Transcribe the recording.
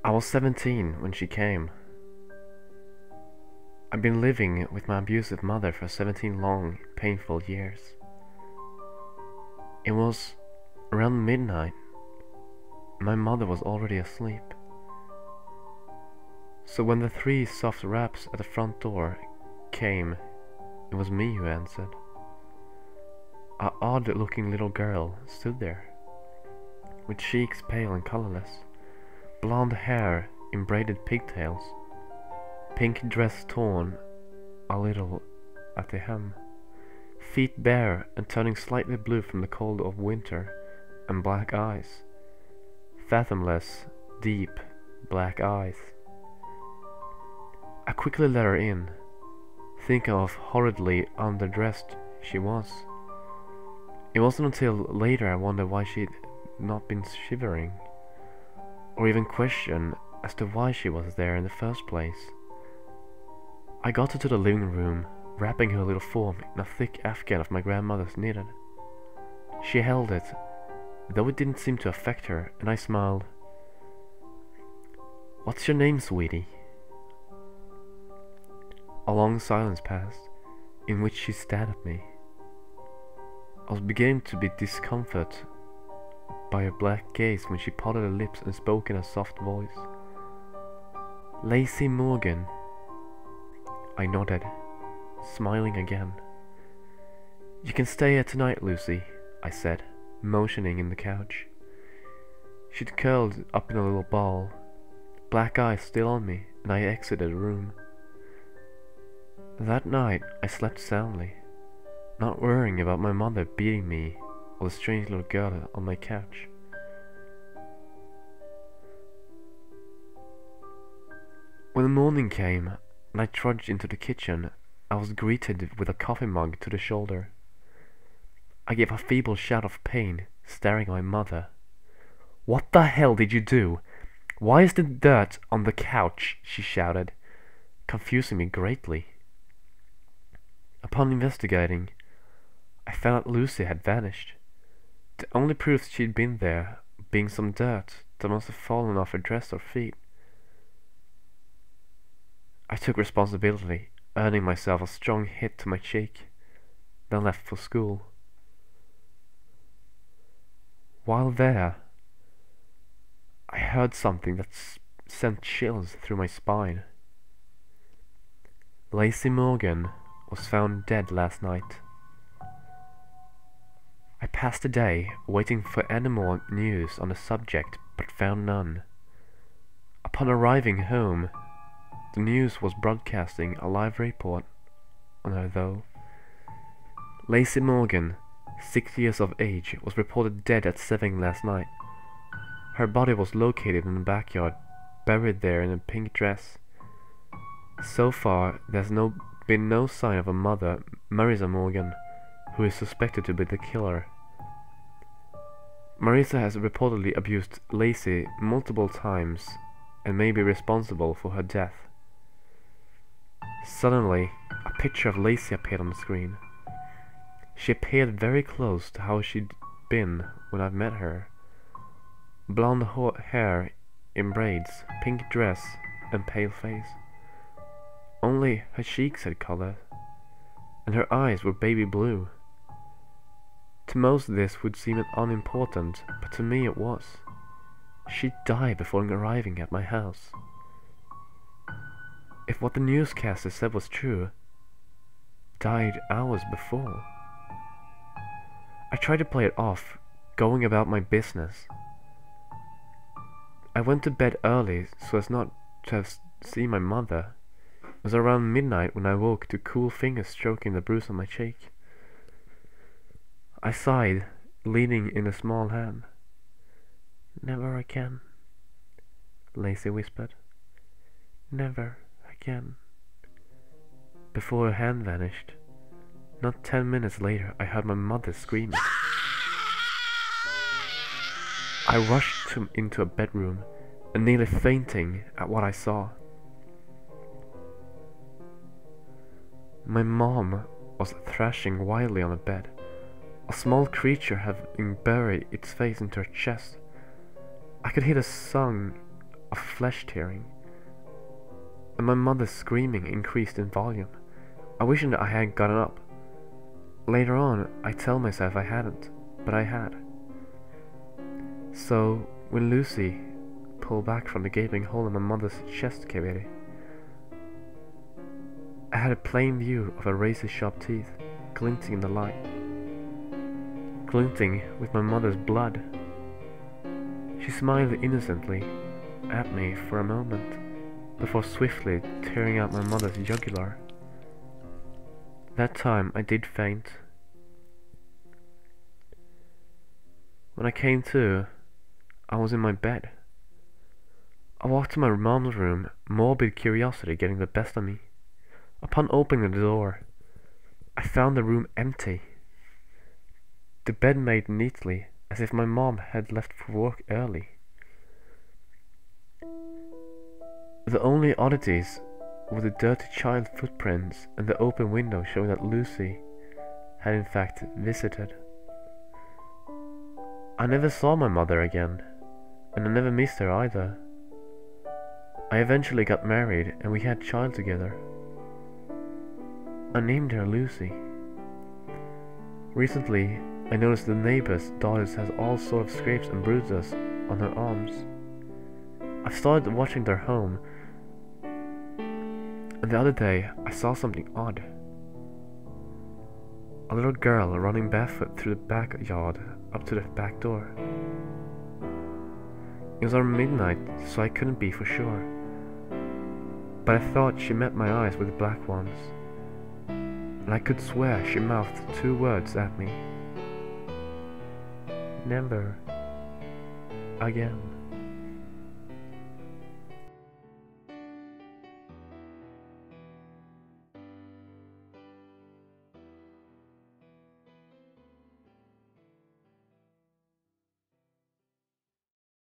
I was 17 when she came. I've been living with my abusive mother for 17 long, painful years. It was around midnight. My mother was already asleep. So when the 3 soft raps at the front door came, it was me who answered. An odd-looking little girl stood there, with cheeks pale and colorless, blonde hair in braided pigtails, pink dress torn a little at the hem, feet bare and turning slightly blue from the cold of winter, and black eyes, fathomless, deep, black eyes. I quickly let her in, thinking of how horridly underdressed she was. It wasn't until later I wondered why she'd not been shivering, or even questioned as to why she was there in the first place. I got her to the living room, wrapping her little form in a thick afghan of my grandmother's knitted. She held it, though it didn't seem to affect her, and I smiled. "What's your name, sweetie?" A long silence passed, in which she stared at me. I was beginning to be discomforted by her black gaze when she parted her lips and spoke in a soft voice. "Lacey Morgan." I nodded, smiling again. "You can stay here tonight, Lucy," I said, motioning in the couch. She'd curled up in a little ball, black eyes still on me, and I exited the room. That night I slept soundly, not worrying about my mother beating me or the strange little girl on my couch. When the morning came and I trudged into the kitchen, I was greeted with a coffee mug to the shoulder. I gave a feeble shout of pain, staring at my mother. "What the hell did you do? Why is the dirt on the couch?" she shouted, confusing me greatly. Upon investigating, I found out Lucy had vanished. The only proof she'd been there being some dirt that must have fallen off her dress or feet. I took responsibility, earning myself a strong hit to my cheek, then left for school. While there, I heard something that sent chills through my spine. Lacey Morgan was found dead last night. I passed the day waiting for any more news on the subject, but found none. Upon arriving home, the news was broadcasting a live report on her though. Lacey Morgan, 6 years of age, was reported dead at 7 last night. Her body was located in the backyard, buried there in a pink dress. So far, there's been no sign of a mother, Marisa Morgan, who is suspected to be the killer. Marisa has reportedly abused Lacey multiple times and may be responsible for her death. Suddenly, a picture of Lacey appeared on the screen. She appeared very close to how she'd been when I met her. Blonde hair in braids, pink dress, and pale face. Only her cheeks had color, and her eyes were baby blue. To most this would seem unimportant, but to me it was. She died before arriving at my house. If what the newscaster said was true, died hours before. I tried to play it off, going about my business. I went to bed early so as not to have seen my mother. It was around midnight when I woke to cool fingers stroking the bruise on my cheek. I sighed, leaning in a small hand. "Never again," Lacey whispered. "Never again." Before her hand vanished, not 10 minutes later, I heard my mother screaming. I rushed into a bedroom, and nearly fainting at what I saw. My mom was thrashing wildly on the bed, a small creature having buried its face into her chest. I could hear the song of flesh tearing, and my mother's screaming increased in volume. I wish that I had gotten up. Later on, I tell myself I hadn't, but I had. So, when Lucy pulled back from the gaping hole in my mother's chest cavity, I had a plain view of her razor-sharp teeth glinting in the light, glinting with my mother's blood. She smiled innocently at me for a moment, before swiftly tearing out my mother's jugular. That time I did faint. When I came to, I was in my bed. I walked to my mom's room, morbid curiosity getting the best of me. Upon opening the door, I found the room empty. The bed made neatly, as if my mom had left for work early. The only oddities were the dirty child footprints and the open window showing that Lucy had in fact visited. I never saw my mother again, and I never missed her either. I eventually got married and we had a child together. I named her Lucy. Recently, I noticed the neighbor's daughter has all sorts of scrapes and bruises on her arms. I've started watching their home, and the other day I saw something odd. A little girl running barefoot through the backyard up to the back door. It was around midnight, so I couldn't be for sure, but I thought she met my eyes with the black ones, and I could swear she mouthed 2 words at me. Never again.